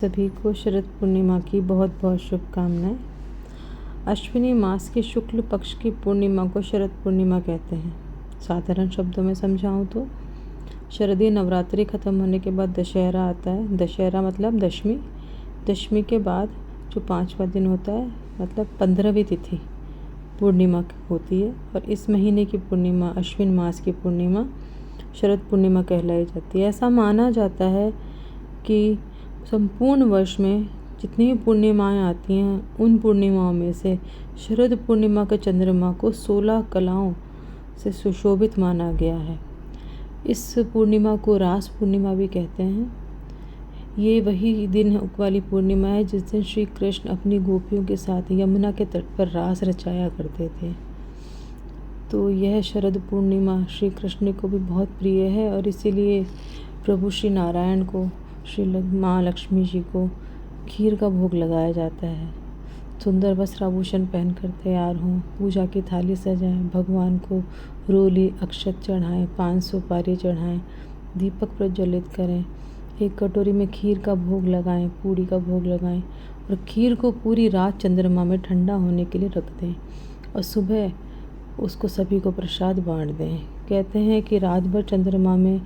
सभी को शरद पूर्णिमा की बहुत बहुत शुभकामनाएं। अश्विनी मास के शुक्ल पक्ष की पूर्णिमा को शरद पूर्णिमा कहते हैं। साधारण शब्दों में समझाऊं तो शरदीय नवरात्रि खत्म होने के बाद दशहरा आता है। दशहरा मतलब दशमी। दशमी के बाद जो 5वां दिन होता है मतलब 15वीं तिथि पूर्णिमा होती है, और इस महीने की पूर्णिमा अश्विन मास की पूर्णिमा शरद पूर्णिमा कहलाई जाती है। ऐसा माना जाता है कि संपूर्ण वर्ष में जितनी भी पूर्णिमाएँ आती हैं उन पूर्णिमाओं में से शरद पूर्णिमा के चंद्रमा को 16 कलाओं से सुशोभित माना गया है। इस पूर्णिमा को रास पूर्णिमा भी कहते हैं। ये वही दिन वाली पूर्णिमा है जिस दिन श्री कृष्ण अपनी गोपियों के साथ यमुना के तट पर रास रचाया करते थे। तो यह शरद पूर्णिमा श्री कृष्ण को भी बहुत प्रिय है, और इसीलिए प्रभु श्री नारायण को, श्री माँ लक्ष्मी जी को खीर का भोग लगाया जाता है। सुंदर वस्त्राभूषण पहनकर तैयार हों, पूजा की थाली सजाएं, भगवान को रोली अक्षत चढ़ाएं, 5 सुपारी चढ़ाएं, दीपक प्रज्वलित करें, एक कटोरी में खीर का भोग लगाएं, पूड़ी का भोग लगाएं, और खीर को पूरी रात चंद्रमा में ठंडा होने के लिए रख दें और सुबह उसको सभी को प्रसाद बांट दें। कहते हैं कि रात भर चंद्रमा में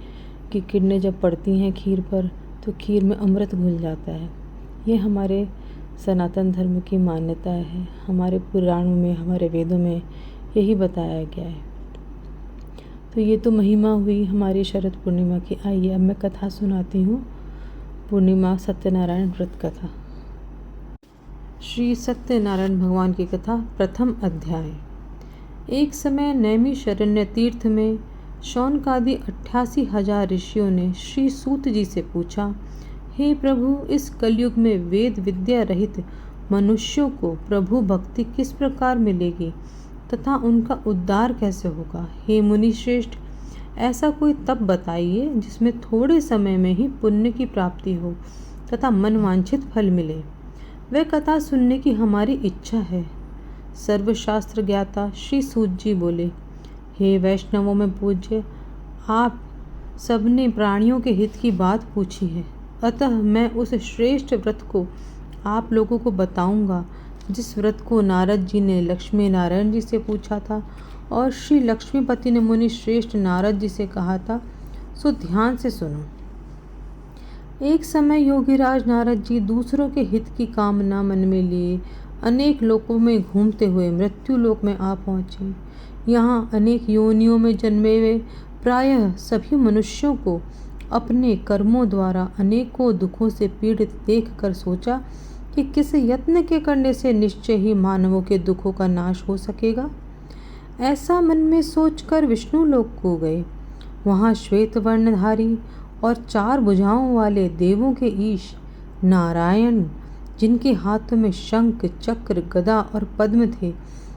की किरणें जब पड़ती हैं खीर पर तो खीर में अमृत घुल जाता है। ये हमारे सनातन धर्म की मान्यता है। हमारे पुराणों में, हमारे वेदों में यही बताया गया है। तो ये तो महिमा हुई हमारी शरद पूर्णिमा की। आइए अब मैं कथा सुनाती हूँ, पूर्णिमा सत्यनारायण व्रत कथा। श्री सत्यनारायण भगवान की कथा, प्रथम अध्याय। एक समय नैमिषारण्य तीर्थ में शौनकादि 88,000 ऋषियों ने श्री सूत जी से पूछा, हे प्रभु, इस कलयुग में वेद विद्या रहित मनुष्यों को प्रभु भक्ति किस प्रकार मिलेगी तथा उनका उद्धार कैसे होगा? हे मुनि श्रेष्ठ, ऐसा कोई तप बताइए जिसमें थोड़े समय में ही पुण्य की प्राप्ति हो तथा मनवांछित फल मिले। वह कथा सुनने की हमारी इच्छा है। सर्वशास्त्र ज्ञाता श्री सूत जी बोले, हे वैष्णवों में पूज्य, आप सबने प्राणियों के हित की बात पूछी है, अतः मैं उस श्रेष्ठ व्रत को आप लोगों को बताऊंगा जिस व्रत को नारद जी ने लक्ष्मी नारायण जी से पूछा था और श्री लक्ष्मीपति ने मुनि श्रेष्ठ नारद जी से कहा था। सो ध्यान से सुनो। एक समय योगीराज नारद जी दूसरों के हित की कामना मन में लिए अनेक लोकों में घूमते हुए मृत्यु लोक में आ पहुँचे। यहाँ अनेक योनियों में जन्मे हुए प्रायः सभी मनुष्यों को अपने कर्मों द्वारा अनेकों दुखों से पीड़ित देखकर सोचा कि किस यत्न के करने से निश्चय ही मानवों के दुखों का नाश हो सकेगा। ऐसा मन में सोचकर विष्णु लोक को गए। वहाँ श्वेत वर्णधारी और 4 भुजाओं वाले देवों के ईश नारायण, जिनके हाथों में शंख चक्र गदा और पद्म थे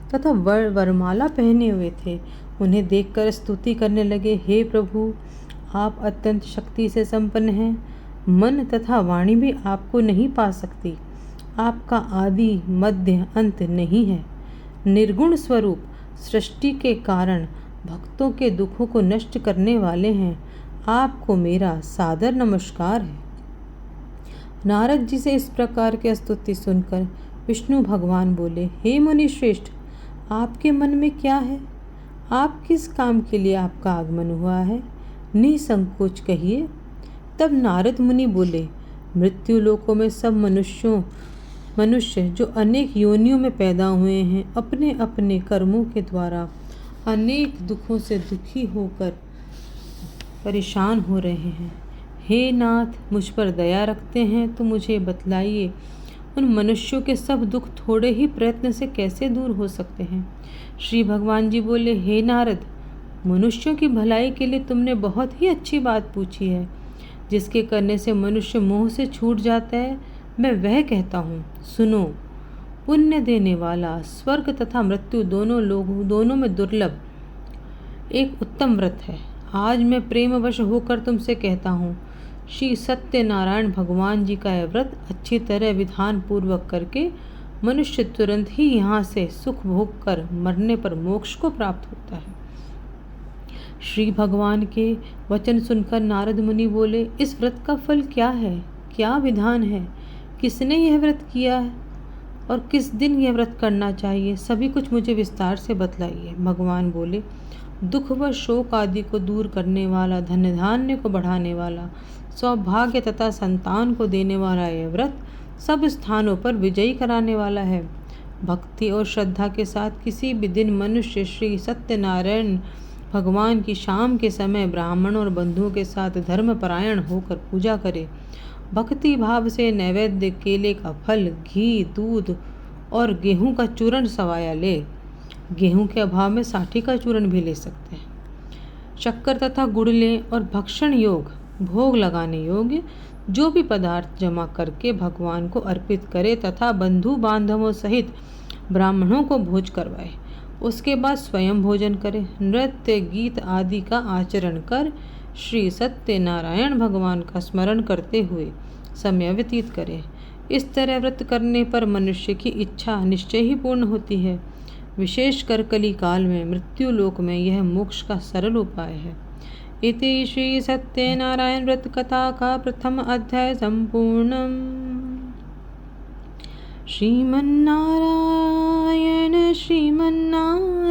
तथा वरमाला पहने हुए थे, उन्हें देखकर स्तुति करने लगे, हे प्रभु, आप अत्यंत शक्ति से संपन्न हैं। मन तथा वाणी भी आपको नहीं पा सकती। आपका आदि मध्य अंत नहीं है। निर्गुण स्वरूप सृष्टि के कारण भक्तों के दुखों को नष्ट करने वाले हैं। आपको मेरा सादर नमस्कार है। नारद जी से इस प्रकार की स्तुति सुनकर विष्णु भगवान बोले, हे मुनि श्रेष्ठ, आपके मन में क्या है? आप किस काम के लिए आपका आगमन हुआ है? निसंकोच कहिए। तब नारद मुनि बोले, मृत्यु लोकों में सब मनुष्य जो अनेक योनियों में पैदा हुए हैं, अपने अपने कर्मों के द्वारा अनेक दुखों से दुखी होकर परेशान हो रहे हैं। हे नाथ, मुझ पर दया रखते हैं तो मुझे बतलाइए, उन मनुष्यों के सब दुख थोड़े ही प्रयत्न से कैसे दूर हो सकते हैं? श्री भगवान जी बोले, हे नारद, मनुष्यों की भलाई के लिए तुमने बहुत ही अच्छी बात पूछी है। जिसके करने से मनुष्य मोह से छूट जाता है, मैं वह कहता हूँ। सुनो, पुण्य देने वाला स्वर्ग तथा मृत्यु दोनों में दुर्लभ एक उत्तम व्रत है। आज मैं प्रेमवश होकर तुमसे कहता हूँ, श्री सत्यनारायण भगवान जी का यह व्रत अच्छी तरह विधान पूर्वक करके मनुष्य तुरंत ही यहाँ से सुख भोग कर मरने पर मोक्ष को प्राप्त होता है। श्री भगवान के वचन सुनकर नारद मुनि बोले, इस व्रत का फल क्या है? क्या विधान है? किसने यह व्रत किया है और किस दिन यह व्रत करना चाहिए, सभी कुछ मुझे विस्तार से बतलाइए। भगवान बोले, दुख व शोक आदि को दूर करने वाला, धन धान्य को बढ़ाने वाला, सौभाग्य तथा संतान को देने वाला यह व्रत सब स्थानों पर विजयी कराने वाला है। भक्ति और श्रद्धा के साथ किसी भी दिन मनुष्य श्री सत्यनारायण भगवान की शाम के समय ब्राह्मणों और बंधुओं के साथ धर्मपरायण होकर पूजा करे। भक्ति भाव से नैवेद्य केले का फल, घी, दूध और गेहूं का चूर्ण सवाया ले। गेहूं के अभाव में साठी का चूर्ण भी ले सकते हैं। शक्कर तथा गुड़ लें और भक्षण योग, भोग लगाने योग्य जो भी पदार्थ जमा करके भगवान को अर्पित करे तथा बंधु बांधवों सहित ब्राह्मणों को भोज करवाए। उसके बाद स्वयं भोजन करे। नृत्य गीत आदि का आचरण कर श्री सत्यनारायण भगवान का स्मरण करते हुए समय व्यतीत करे। इस तरह व्रत करने पर मनुष्य की इच्छा निश्चय ही पूर्ण होती है। विशेषकर कली काल में मृत्यु लोक में यह मोक्ष का सरल उपाय है। इति श्री सत्यनारायण व्रत कथा का प्रथम अध्याय संपूर्णम। श्रीमन्नारायण श्रीमन्नारायण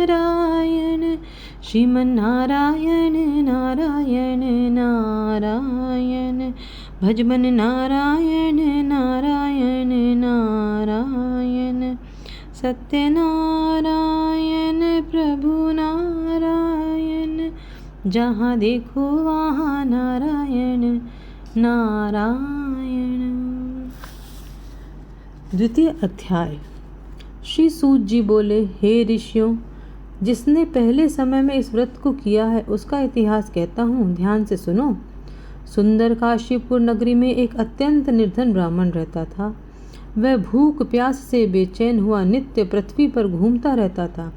श्रीमन्नारायण नारायण नारायण भजमन नारायण नारायण नारायण सत्यनारायण प्रभु नारायण जहाँ देखो वहाँ नारायण नारायण। द्वितीय अध्याय। श्री सूत जी बोले, हे ऋषियों, जिसने पहले समय में इस व्रत को किया है उसका इतिहास कहता हूँ, ध्यान से सुनो। सुंदर काशीपुर नगरी में एक अत्यंत निर्धन ब्राह्मण रहता था। वह भूख प्यास से बेचैन हुआ नित्य पृथ्वी पर घूमता रहता था।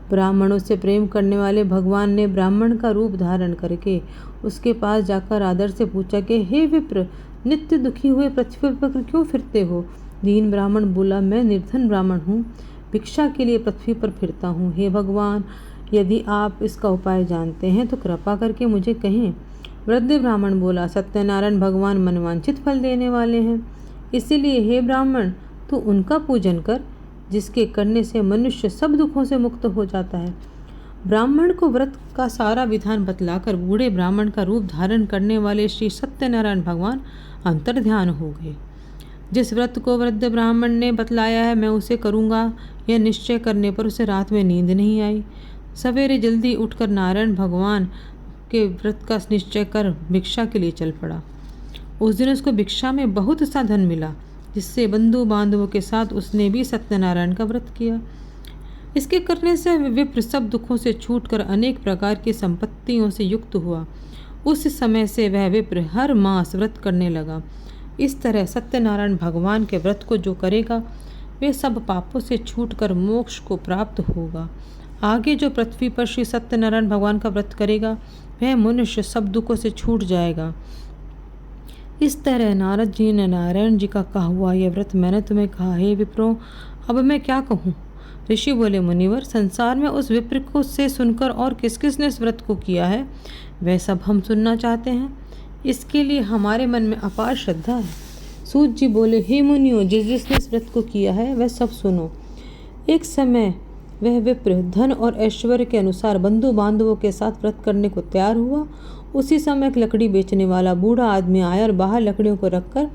ब्राह्मणों से प्रेम करने वाले भगवान ने ब्राह्मण का रूप धारण करके उसके पास जाकर आदर से पूछा कि हे विप्र, नित्य दुखी हुए पृथ्वी पर क्यों फिरते हो? दीन ब्राह्मण बोला, मैं निर्धन ब्राह्मण हूँ, भिक्षा के लिए पृथ्वी पर फिरता हूँ। हे भगवान, यदि आप इसका उपाय जानते हैं तो कृपा करके मुझे कहें। वृद्ध ब्राह्मण बोला, सत्यनारायण भगवान मनवांछित फल देने वाले हैं, इसीलिए हे ब्राह्मण, तू उनका पूजन कर, जिसके करने से मनुष्य सब दुखों से मुक्त हो जाता है। ब्राह्मण को व्रत का सारा विधान बतलाकर बूढ़े ब्राह्मण का रूप धारण करने वाले श्री सत्यनारायण भगवान अंतर्ध्यान हो गए। जिस व्रत को वृद्ध ब्राह्मण ने बतलाया है मैं उसे करूँगा, यह निश्चय करने पर उसे रात में नींद नहीं आई। सवेरे जल्दी उठकर नारायण भगवान के व्रत का निश्चय कर भिक्षा के लिए चल पड़ा। उस दिन उसको भिक्षा में बहुत सा धन मिला, जिससे बंधु बांधवों के साथ उसने भी सत्यनारायण का व्रत किया। इसके करने से विप्र सब दुखों से छूटकर अनेक प्रकार की संपत्तियों से युक्त हुआ। उस समय से वह विप्र हर मास व्रत करने लगा। इस तरह सत्यनारायण भगवान के व्रत को जो करेगा वे सब पापों से छूटकर मोक्ष को प्राप्त होगा। आगे जो पृथ्वी पर श्री सत्यनारायण भगवान का व्रत करेगा वह मनुष्य सब दुखों से छूट जाएगा। इस तरह नारद जी ने नारायण जी का कहा हुआ यह व्रत मैंने तुम्हें कहा। हे विप्रो, अब मैं क्या कहूँ? ऋषि बोले, मुनिवर, संसार में उस विप्र को से सुनकर और किस किस ने इस व्रत को किया है वह सब हम सुनना चाहते हैं। इसके लिए हमारे मन में अपार श्रद्धा है। सूत जी बोले, हे मुनियों, जिसने इस व्रत को किया है वह सब सुनो। एक समय वह विप्र धन और ऐश्वर्य के अनुसार बंधु बांधवों के साथ व्रत करने को तैयार हुआ। उसी समय एक लकड़ी बेचने वाला बूढ़ा आदमी आया और बाहर लकड़ियों को रखकर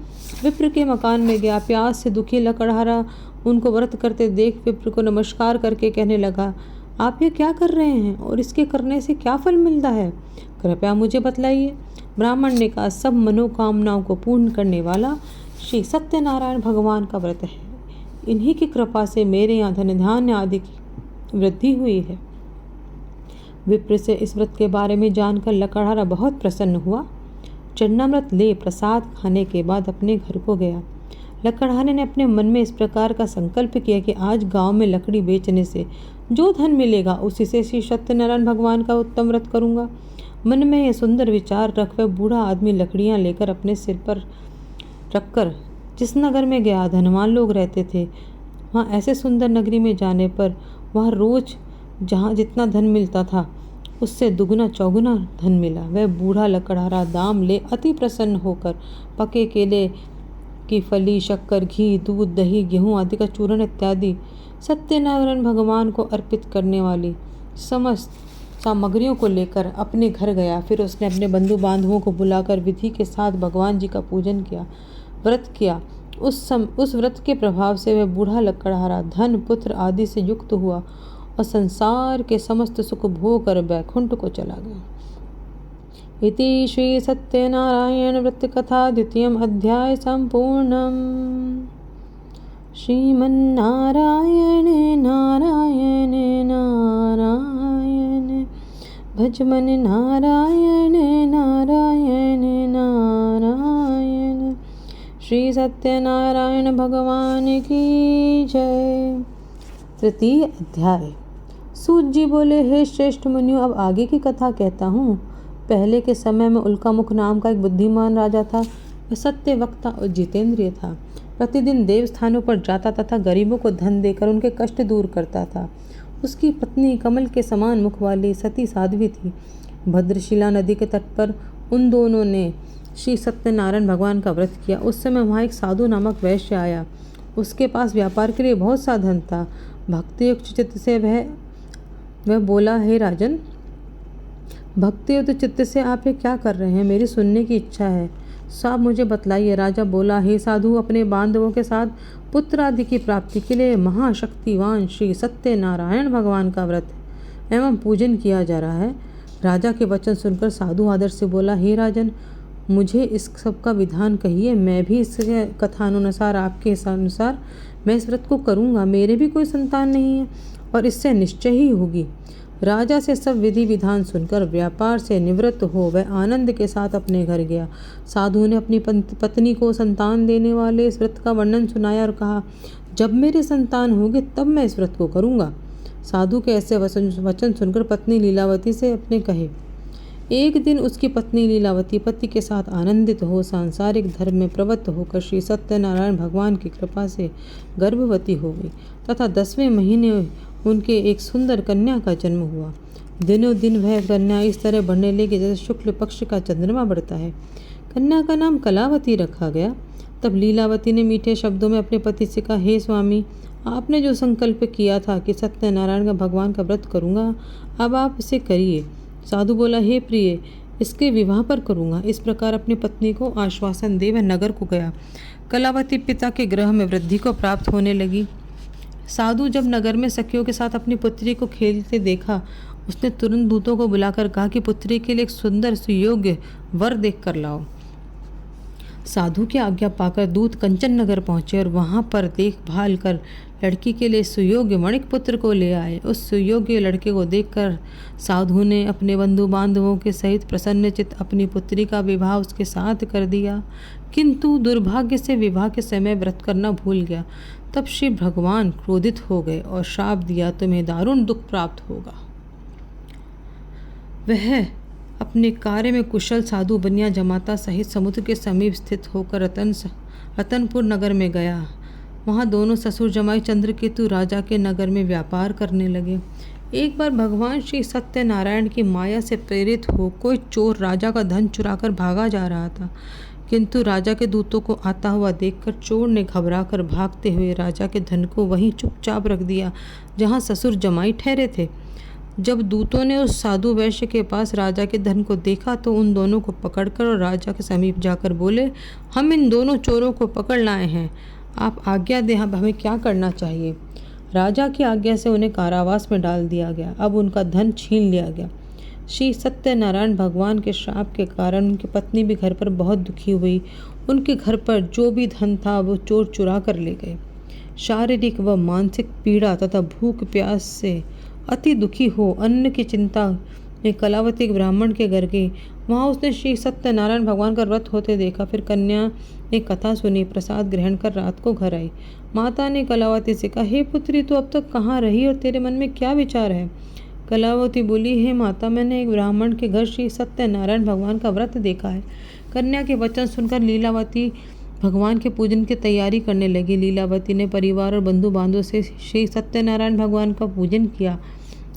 विप्र के मकान में गया। प्यास से दुखी लकड़हारा उनको व्रत करते देख विप्र को नमस्कार करके कहने लगा, आप ये क्या कर रहे हैं और इसके करने से क्या फल मिलता है? कृपया मुझे बतलाइए। ब्राह्मण ने कहा, सब मनोकामनाओं को पूर्ण करने वाला श्री सत्यनारायण भगवान का व्रत है। इन्हीं की कृपा से मेरे यहाँ धन धान्य आदि की वृद्धि हुई है। विप्र से इस व्रत के बारे में जानकर लकड़हारा बहुत प्रसन्न हुआ। चन्नामृत ले प्रसाद खाने के बाद अपने घर को गया। लकड़हारे ने अपने मन में इस प्रकार का संकल्प किया कि आज गांव में लकड़ी बेचने से जो धन मिलेगा उसी से श्री सत्यनारायण भगवान का उत्तम व्रत करूंगा। मन में यह सुंदर विचार रख वह बूढ़ा आदमी लकड़ियां लेकर अपने सिर पर रखकर जिस नगर में गया धनवान लोग रहते थे, वहाँ ऐसे सुंदर नगरी में जाने पर वहाँ रोज जहाँ जितना धन मिलता था उससे दुगुना चौगुना धन मिला। वह बूढ़ा लकड़हारा दाम ले अति प्रसन्न होकर पके केले की फली, शक्कर, घी, दूध, दही, गेहूँ आदि का चूर्ण इत्यादि सत्यनारायण भगवान को अर्पित करने वाली समस्त सामग्रियों को लेकर अपने घर गया। फिर उसने अपने बंधु बांधवों को बुलाकर विधि के साथ भगवान जी का पूजन किया, व्रत किया। उस व्रत के प्रभाव से वह बूढ़ा लकड़हारा धन, पुत्र आदि से युक्त हुआ और संसार के समस्त सुख भोग कर बैकुंठ को चला गया। इति श्री सत्यनारायण व्रत कथा द्वितीयम् अध्याय संपूर्णम्। श्रीमन्नारायण नारायण नारायण भजमन नारायण नारायण नारायण। श्री सत्यनारायण भगवान की जय। तृतीय अध्याय। सूत जी बोले, हे श्रेष्ठ मुनियों, अब आगे की कथा कहता हूँ। पहले के समय में उल्कामुख नाम का एक बुद्धिमान राजा था। वह सत्य वक्ता और जितेंद्रिय था। प्रतिदिन देवस्थानों पर जाता तथा गरीबों को धन देकर उनके कष्ट दूर करता था। उसकी पत्नी कमल के समान मुख वाली सती साध्वी थी। भद्रशिला नदी के तट पर उन दोनों ने श्री सत्यनारायण भगवान का व्रत किया। उस समय वहाँ एक साधु नामक वैश्य आया। उसके पास व्यापार के लिए बहुत सा धन था। भक्तियुक्त चित्त से वह बोला, हे राजन, भक्तियुक्त चित्त से आप ये क्या कर रहे हैं? मेरी सुनने की इच्छा है, सो आप मुझे बतलाइए। राजा बोला, हे साधु, अपने बांधवों के साथ पुत्र आदि की प्राप्ति के लिए महाशक्तिवान श्री सत्यनारायण भगवान का व्रत एवं पूजन किया जा रहा है। राजा के वचन सुनकर साधु आदर से बोला, हे राजन, मुझे इस सब का विधान कहिए। मैं भी इस कथानुसार, आपके अनुसार मैं इस व्रत को करूँगा। मेरे भी कोई संतान नहीं है और इससे निश्चय ही होगी। राजा से सब विधि विधान सुनकर व्यापार से निवृत्त हो वह आनंद के साथ अपने घर गया। साधु ने अपनी पत्नी को संतान देने वाले इस व्रत का वर्णन सुनाया और कहा, जब मेरे संतान होंगे तब मैं इस व्रत को करूँगा। साधु के ऐसे वचन सुनकर पत्नी लीलावती से अपने कहे। एक दिन उसकी पत्नी लीलावती पति के साथ आनंदित हो सांसारिक धर्म में प्रवृत्त होकर श्री सत्यनारायण भगवान की कृपा से गर्भवती हो गई तथा 10वें महीने उनके एक सुंदर कन्या का जन्म हुआ। दिनों दिन वह कन्या इस तरह बढ़ने लगी जैसे शुक्ल पक्ष का चंद्रमा बढ़ता है। कन्या का नाम कलावती रखा गया। तब लीलावती ने मीठे शब्दों में अपने पति से कहा, हे स्वामी, आपने जो संकल्प किया था कि सत्यनारायण का भगवान का व्रत करूँगा, अब आप इसे करिए। साधु बोला, हे प्रिय, इसके विवाह पर करूँगा। इस प्रकार अपनी पत्नी को आश्वासन दे वह नगर को गया। कलावती पिता के गृह में वृद्धि को प्राप्त होने लगी। साधु जब नगर में सखियों के साथ अपनी पुत्री को खेलते देखा, उसने तुरंत दूतों को बुलाकर कहा कि पुत्री के लिए एक सुंदर सुयोग्य वर देख कर लाओ। साधु की आज्ञा पाकर दूत कंचन नगर पहुँचे और वहाँ पर देखभाल कर लड़की के लिए सुयोग्य मणिक पुत्र को ले आए। उस सुयोग्य लड़के को देखकर साधु ने अपने बंधु बांधवों के सहित प्रसन्नचित्त अपनी पुत्री का विवाह उसके साथ कर दिया, किंतु दुर्भाग्य से विवाह के समय व्रत करना भूल गया। तब श्री भगवान क्रोधित हो गए और श्राप दिया, तुम्हें दारुण दुख प्राप्त होगा। वह अपने कार्य में कुशल साधु बनिया जमाता सहित समुद्र के समीप स्थित होकर रतनपुर नगर में गया। वहाँ दोनों ससुर जमाई चंद्रकेतु राजा के नगर में व्यापार करने लगे। एक बार भगवान श्री सत्यनारायण की माया से प्रेरित हो कोई चोर राजा का धन चुराकर भागा जा रहा था, किंतु राजा के दूतों को आता हुआ देखकर चोर ने घबराकर भागते हुए राजा के धन को वहीं चुपचाप रख दिया जहाँ ससुर जमाई ठहरे थे। जब दूतों ने उस साधु वैश्य के पास राजा के धन को देखा तो उन दोनों को पकड़कर और राजा के समीप जाकर बोले, हम इन दोनों चोरों को पकड़ लाए हैं, आप आज्ञा दें, हमें क्या करना चाहिए। राजा की आज्ञा से उन्हें कारावास में डाल दिया गया। अब उनका धन छीन लिया गया। श्री सत्यनारायण भगवान के श्राप के कारण उनकी पत्नी भी घर पर बहुत दुखी हुई। उनके घर पर जो भी धन था वो चोर चुरा कर ले गए। शारीरिक व मानसिक पीड़ा तथा भूख प्यास से अति दुखी हो अन्न की चिंता में कलावती एक ब्राह्मण के घर गई। वहाँ उसने श्री सत्यनारायण भगवान का व्रत होते देखा। फिर कन्या ने कथा सुनी, प्रसाद ग्रहण कर रात को घर आई। माता ने कलावती से कहा, हे पुत्री, तू अब तक कहाँ रही और तेरे मन में क्या विचार है? कलावती बोली, हे माता, मैंने एक ब्राह्मण के घर श्री सत्यनारायण भगवान का व्रत देखा है। कन्या के वचन सुनकर लीलावती भगवान के पूजन की तैयारी करने लगी। लीलावती ने परिवार और बंधु बांधवों से श्री सत्यनारायण भगवान का पूजन किया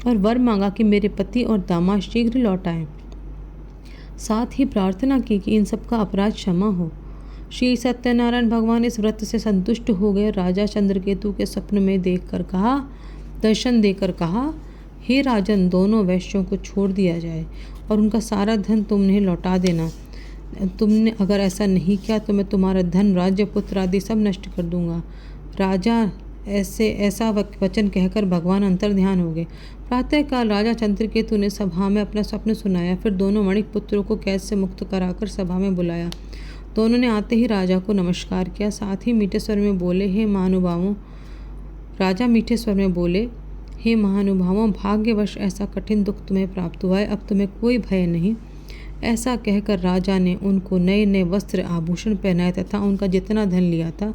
और वर मांगा कि मेरे पति और दामाद शीघ्र लौट आएं। साथ ही प्रार्थना की कि इन सब का अपराध क्षमा हो। श्री सत्यनारायण भगवान इस व्रत से संतुष्ट हो गए। राजा चंद्रकेतु के स्वप्न में दर्शन देकर कहा, हे राजन, दोनों वैश्यों को छोड़ दिया जाए और उनका सारा धन तुमने लौटा देना। तुमने अगर ऐसा नहीं किया तो मैं तुम्हारा धन, राज्य, पुत्र आदि सब नष्ट कर दूंगा। राजा ऐसा वचन कहकर भगवान अंतर्ध्यान हो गए। प्रातःकाल राजा चंद्रकेतु ने सभा में अपना स्वप्न सुनाया। फिर दोनों मणिक पुत्रों को कैद से मुक्त कराकर सभा में बुलाया। दोनों ने आते ही राजा को नमस्कार किया। साथ ही मीठे स्वर में बोले, हे महानुभावों। राजा मीठे स्वर में बोले, हे महानुभावों, भाग्यवश ऐसा कठिन दुख तुम्हें प्राप्त हुआ है, अब तुम्हें कोई भय नहीं। ऐसा कहकर राजा ने उनको नए नए वस्त्र आभूषण पहनाए तथा उनका जितना धन लिया था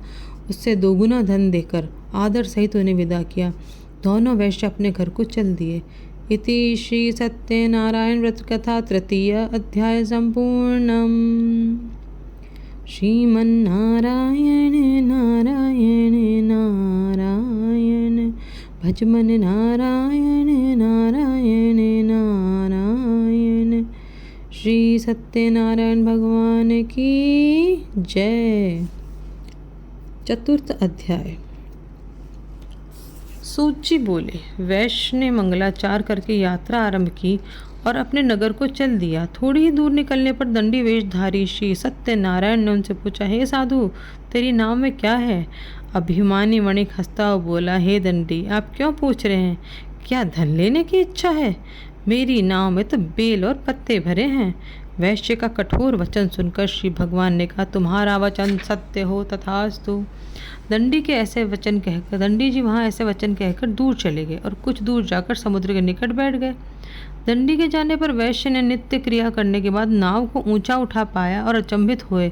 उससे दोगुना धन देकर आदर सहित उन्हें विदा किया। दोनों वैश्य अपने घर को चल दिए। इति श्री सत्यनारायण व्रत कथा तृतीय अध्याय संपूर्णम। श्रीमन्नारायण नारायण नारायण भजमन नारायण नारायण नारायण। श्री सत्यनारायण भगवान की जय। चतुर्थ अध्याय। सूत जी बोले, वैश्य ने मंगलाचार करके यात्रा आरंभ की और अपने नगर को चल दिया। थोड़ी ही दूर निकलने पर दंडी वेशधारी श्री सत्यनारायण ने उनसे पूछा, हे साधु, तेरी नाम में क्या है? अभिमानी वणिक हंसता हुआ बोला, हे दंडी, आप क्यों पूछ रहे हैं? क्या धन लेने की इच्छा है? मेरी नाव में तो बेल और पत्ते भरे हैं। वैश्य का कठोर वचन सुनकर श्री भगवान ने कहा, तुम्हारा वचन सत्य हो तथास्तु। दंडी जी वहाँ ऐसे वचन कहकर दूर चले गए और कुछ दूर जाकर समुद्र के निकट बैठ गए। दंडी के जाने पर वैश्य ने नित्य क्रिया करने के बाद नाव को ऊंचा उठा पाया और अचंभित हुए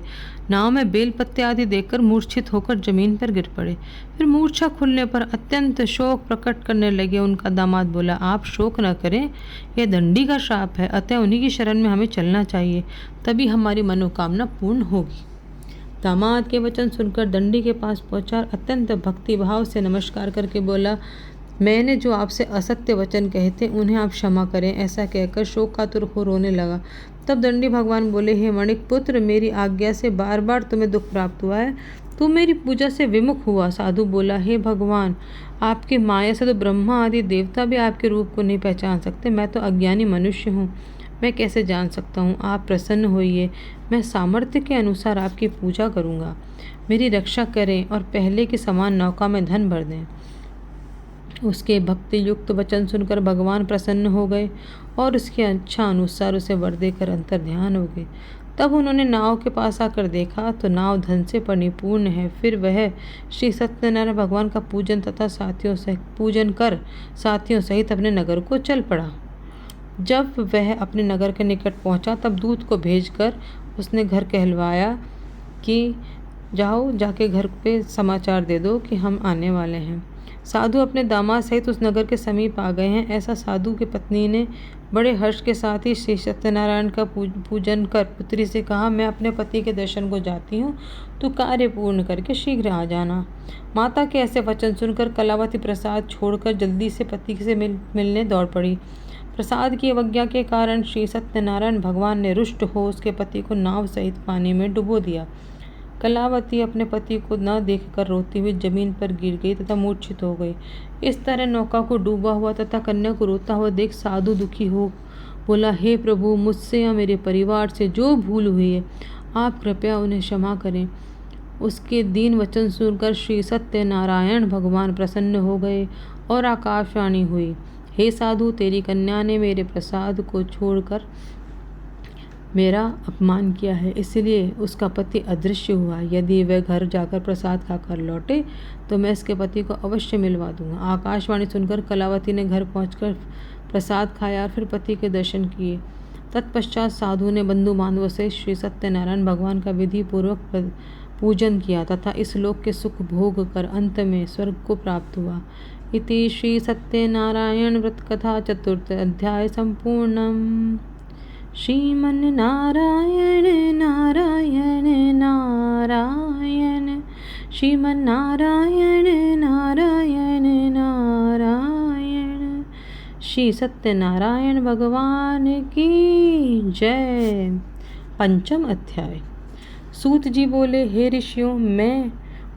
नाव में बेल पत्ते आदि देखकर मूर्छित होकर जमीन पर गिर पड़े। फिर मूर्छा खुलने पर अत्यंत शोक प्रकट करने लगे। उनका दामाद बोला, आप शोक न करें, यह दंडी का श्राप है, अतः उन्हीं की शरण में हमें चलना चाहिए, तभी हमारी मनोकामना पूर्ण होगी। दामाद के वचन सुनकर दंडी के पास पहुंचा और अत्यंत भक्तिभाव से नमस्कार करके बोला, मैंने जो आपसे असत्य वचन कहे थे उन्हें आप क्षमा करें। ऐसा कहकर शोकातुर हो रोने लगा। तब दंडी भगवान बोले, हे मणिक पुत्र, मेरी आज्ञा से बार बार तुम्हें दुख प्राप्त हुआ है, तू मेरी पूजा से विमुख हुआ। साधु बोला, हे भगवान, आपकी माया से तो ब्रह्मा आदि देवता भी आपके रूप को नहीं पहचान सकते। मैं तो अज्ञानी मनुष्य हूँ, मैं कैसे जान सकता हूँ? आप प्रसन्न होइए, मैं सामर्थ्य के अनुसार आपकी पूजा करूँगा। मेरी रक्षा करें और पहले की समान नौका में धन भर दें। उसके भक्ति युक्त वचन सुनकर भगवान प्रसन्न हो गए और उसके इच्छा अनुसार उसे वर देकर अंतर्ध्यान हो गए। तब उन्होंने नाव के पास आकर देखा तो नाव धन से परिपूर्ण है। फिर वह श्री सत्यनारायण भगवान का पूजन कर साथियों सहित अपने नगर को चल पड़ा। जब वह अपने नगर के निकट पहुंचा तब दूत को भेजकर उसने घर कहलवाया कि जाओ, जाके घर पे समाचार दे दो कि हम आने वाले हैं। साधु अपने दामाद सहित उस नगर के समीप आ गए हैं। ऐसा साधु की पत्नी ने बड़े हर्ष के साथ ही श्री सत्यनारायण का पूजन कर पुत्री से कहा, मैं अपने पति के दर्शन को जाती हूँ, तू कार्य पूर्ण करके शीघ्र आ जाना। माता के ऐसे वचन सुनकर कलावती प्रसाद छोड़कर जल्दी से पति से मिलने दौड़ पड़ी। प्रसाद की अवज्ञा के कारण श्री सत्यनारायण भगवान ने रुष्ट हो उसके पति को नाव सहित पानी में डुबो दिया। कलावती अपने पति को न देखकर रोती हुई जमीन पर गिर गई तथा मूर्छित हो गई। इस तरह नौका को डूबा हुआ तथा कन्या को रोता हुआ देख साधु दुखी हो बोला, हे प्रभु, मुझसे या मेरे परिवार से जो भूल हुई है आप कृपया उन्हें क्षमा करें। उसके दीन वचन सुनकर श्री सत्यनारायण भगवान प्रसन्न हो गए और आकाशवाणी हुई, हे साधु, तेरी कन्या ने मेरे प्रसाद को छोड़कर मेरा अपमान किया है, इसलिए उसका पति अदृश्य हुआ। यदि वह घर जाकर प्रसाद खाकर लौटे तो मैं इसके पति को अवश्य मिलवा दूंगा। आकाशवाणी सुनकर कलावती ने घर पहुंचकर प्रसाद खाया और फिर पति के दर्शन किए। तत्पश्चात साधु ने बंधु बांधवों से श्री सत्यनारायण भगवान का विधि पूर्वक पूजन किया तथा इस लोक के सुख भोग कर अंत में स्वर्ग को प्राप्त हुआ। इति श्री सत्यनारायण व्रत कथा चतुर्थ अध्याय संपूर्णम। श्रीमन्नारायण नारायण नारायण श्रीमन्नारायण नारायण नारायण। श्री सत्यनारायण भगवान की जय। पंचम अध्याय। सूत जी बोले, हे ऋषियों, मैं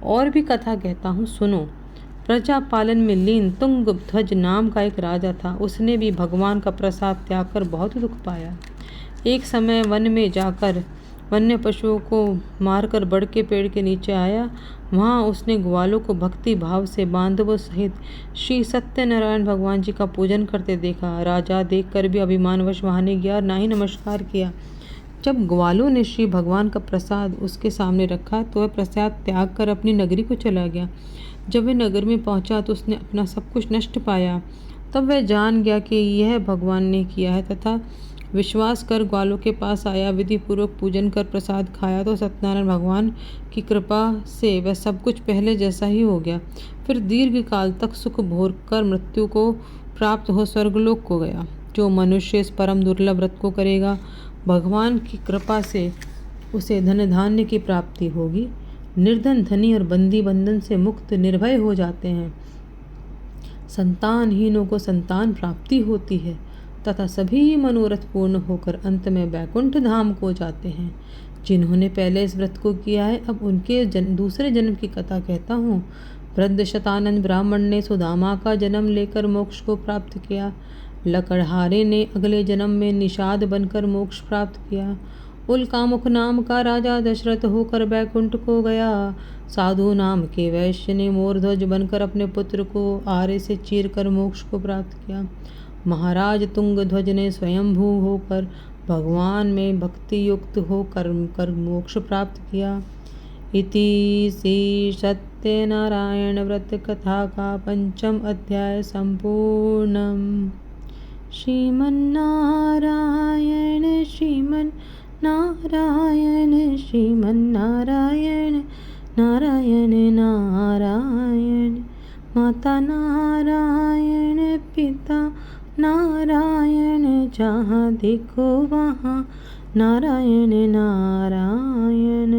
और भी कथा कहता हूँ, सुनो। प्रजा पालन में लीन तुंगध्वज नाम का एक राजा था। उसने भी भगवान का प्रसाद त्याग कर बहुत दुख पाया। एक समय वन में जाकर वन्य पशुओं को मारकर बड़ के पेड़ के नीचे आया। वहाँ उसने ग्वालों को भक्ति भाव से बांधवों सहित श्री सत्यनारायण भगवान जी का पूजन करते देखा। राजा देखकर भी अभिमानवश वहाँ नहीं गया और ना ही नमस्कार किया। जब ग्वालों ने श्री भगवान का प्रसाद उसके सामने रखा तो वह प्रसाद त्याग कर अपनी नगरी को चला गया। जब वह नगर में पहुंचा तो उसने अपना सब कुछ नष्ट पाया। तब वह जान गया कि यह भगवान ने किया है तथा विश्वास कर ग्वालों के पास आया। विधि पूर्वक पूजन कर प्रसाद खाया तो सत्यनारायण भगवान की कृपा से वह सब कुछ पहले जैसा ही हो गया। फिर दीर्घ काल तक सुख भोग कर मृत्यु को प्राप्त हो स्वर्गलोक को गया। जो मनुष्य इस परम दुर्लभ व्रत को करेगा, भगवान की कृपा से उसे धन धान्य की प्राप्ति होगी। निर्धन धनी और बंदी बंधन से मुक्त निर्भय हो जाते हैं। संतानहीनों को संतान प्राप्ति होती है तथा सभी मनोरथ पूर्ण होकर अंत में वैकुंठ धाम को जाते हैं। जिन्होंने पहले इस व्रत को किया है, अब उनके दूसरे जन्म की कथा कहता हूँ। वृद्ध शतानंद ब्राह्मण ने सुदामा का जन्म लेकर मोक्ष को प्राप्त किया। लकड़हारे ने अगले जन्म में निषाद बनकर मोक्ष प्राप्त किया। उल्कामुख नाम का राजा दशरथ होकर वैकुंठ को गया। साधु नाम के वैश्य ने मोरध्वज बनकर अपने पुत्र को आरे से चीर कर मोक्ष को प्राप्त किया। महाराज तुंगध्वज ने स्वयंभू होकर भगवान में भक्ति युक्त होकर मोक्ष प्राप्त किया। इति श्री सत्यनारायण व्रत कथा का 5वां अध्याय संपूर्णम। श्रीमन्नारायण श्रीमन्नारायण श्रीमन्नारायण नारायण नारायण। माता नारायण पिता नारायण, जहाँ देखो वहाँ नारायण नारायण।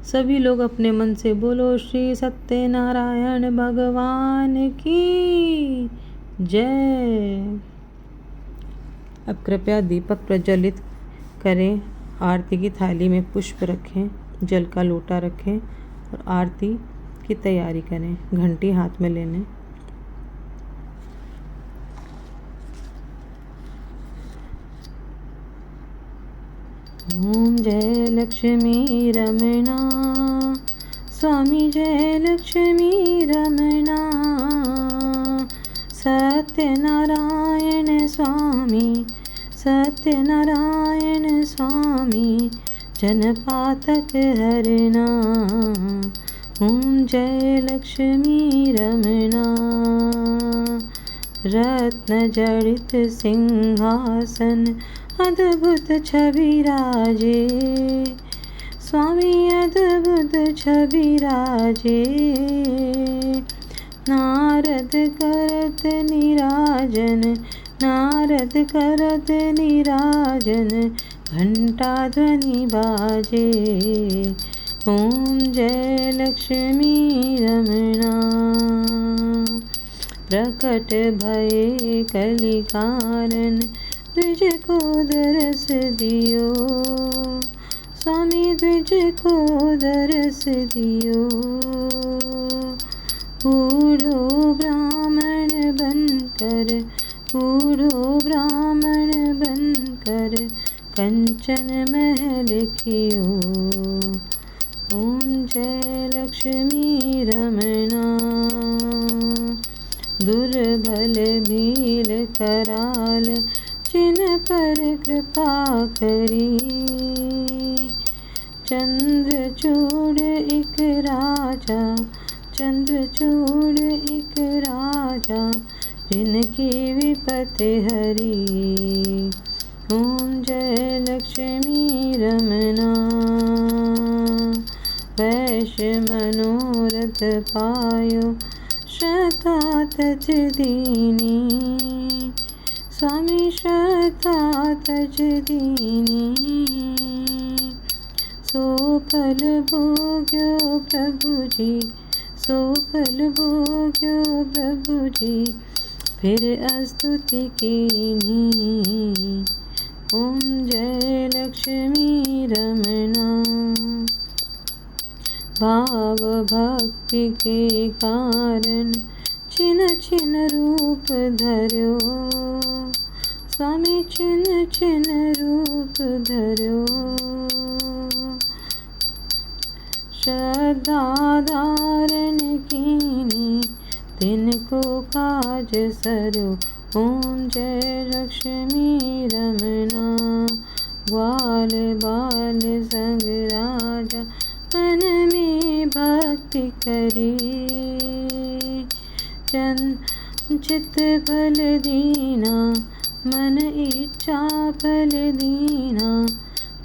सभी लोग अपने मन से बोलो श्री सत्यनारायण भगवान की जय। अब कृपया दीपक प्रज्वलित करें। आरती की थाली में पुष्प रखें, जल का लोटा रखें और आरती की तैयारी करें। घंटी हाथ में लेने। ओम जय लक्ष्मी रमणा स्वामी, जय लक्ष्मी रमणा। सत्यनारायण स्वामी, सत्यनारायण स्वामी, जनपातक हरना। ओम जय लक्ष्मी रमणा। रत्न जड़ित सिंहासन अद्भुत छवि राजे, स्वामी अद्भुत छवि राजे। नारद करत निराजन, नारद करत निराजन, घंटा ध्वनि बाजे। ओम जय लक्ष्मी रमणा। प्रकट भये कलि कारण, द्विज को दरस दियो, स्वामी द्विज को दरस दियो। बूढ़ो ब्राह्मण बनकर, बूढ़ो ब्राह्मण बनकर, कंचन महल कियो। ओम जय लक्ष्मी रमणा। दुर्बल भील कराल, जिन पर कृपा करी। चंद्रचूड़ एक राजा, चंद्रचूड़ एक राजा, जिनकी विपत्ति हरी। ओम जय लक्ष्मी रमणा। वैश्य मनोरथ पायो, श्रद्धा तज दीनी, स्वामी श्रद्धा तज दीनी। सो फल भोग्यो प्रभु जी, सो फल भोग्यो प्रभु जी, फिर स्तुति कीनी। ओम जय लक्ष्मी रमना। भाव भक्ति के कारण छिन छिन रूप धर्यो, स्वामी छिन छिन रूप धर्यो। श्रद्धा धारण कीनी तिनको काज सर्यो। ओम जय लक्ष्मी रमना। ग्वाल बाल संग राजा मन में भक्ति करी, चित फल दीना मन इच्छा फल दीना,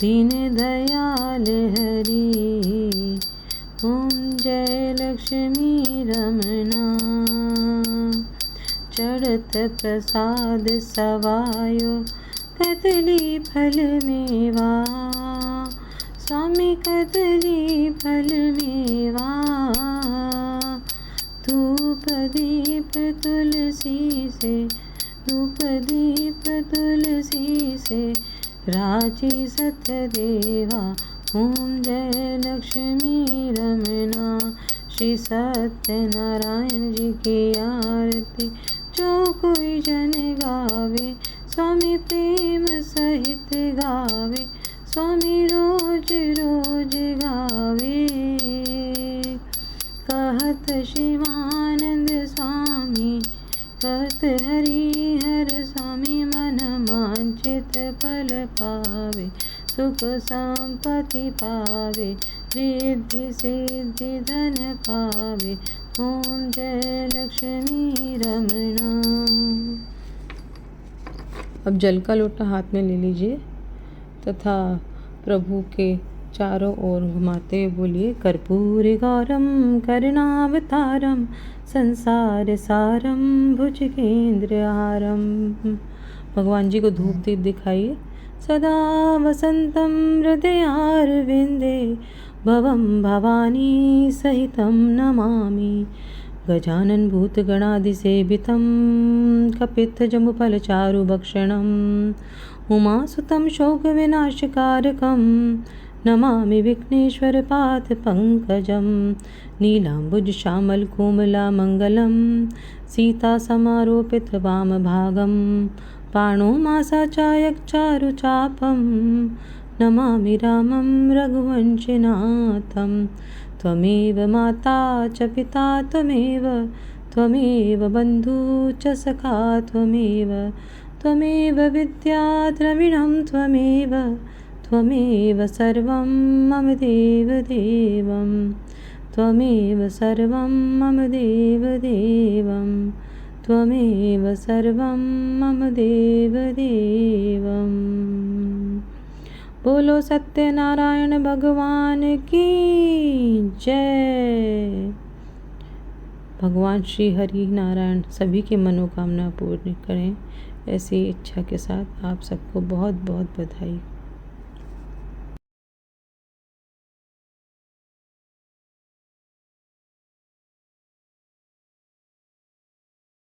दीन दयाल हरि। ओम जय लक्ष्मी रमना। चढ़त प्रसाद सवायो कदली फल मेवा, स्वामी कदली फल मेवा। धूप दीप तुलसी से, धूप दीप तुलसी से, राजी सतदेवा। ओम जय लक्ष्मी रमना। श्री सत्यनारायण जी की आरती जो कोई जन गावे, स्वामी प्रेम सहित गावे, स्वामी रोज रोज गावे। कहत शिवानंद स्वामी, कहत हरिहर स्वामी, मन वांछित फल पावे, सुख संपत्ति पावे, रिद्धि सिद्धि धन पावे। ओम जय लक्ष्मी रमना। अब जल का लोटा हाथ में ले लीजिए तथा प्रभु के चारों ओर घुमाते हुए बोलिए, कर्पूरी गौरम करुणावतारम, संसार सारम भुजगेंद्र हारम। भगवान जी को धूप दीप दिखाइए। सदा वसंतम हृदयारविंदे, भवम भवानी सहितं नमामि। गजानन भूतगणादिसेवितं, कपित्थजम्बुफलचारुभक्षणम्, उमासुतं शोकविनाशकारकं, नमामि विघ्नेश्वरपादपङ्कजं। नीलाम्बुजश्यामलकोमलामङ्गलं, सीतासमारोपितवामभागं, पाणोमासाचायकचारुचापं, नमामि रामं रघुवंशनाथं। त्वमेव माता च पिता त्वमेव, त्वमेव बन्धु च सखा त्वमेव, त्वमेव विद्या द्रविणं त्वमेव, त्वमेव सर्वं मम देवदेवं, त्वमेव सर्वं मम देवदेवं, त्वमेव सर्वं मम देवदेवम्। बोलो सत्यनारायण भगवान की जय। भगवान श्री हरि नारायण सभी की मनोकामना पूर्ण करें। ऐसी इच्छा के साथ आप सबको बहुत बहुत बधाई।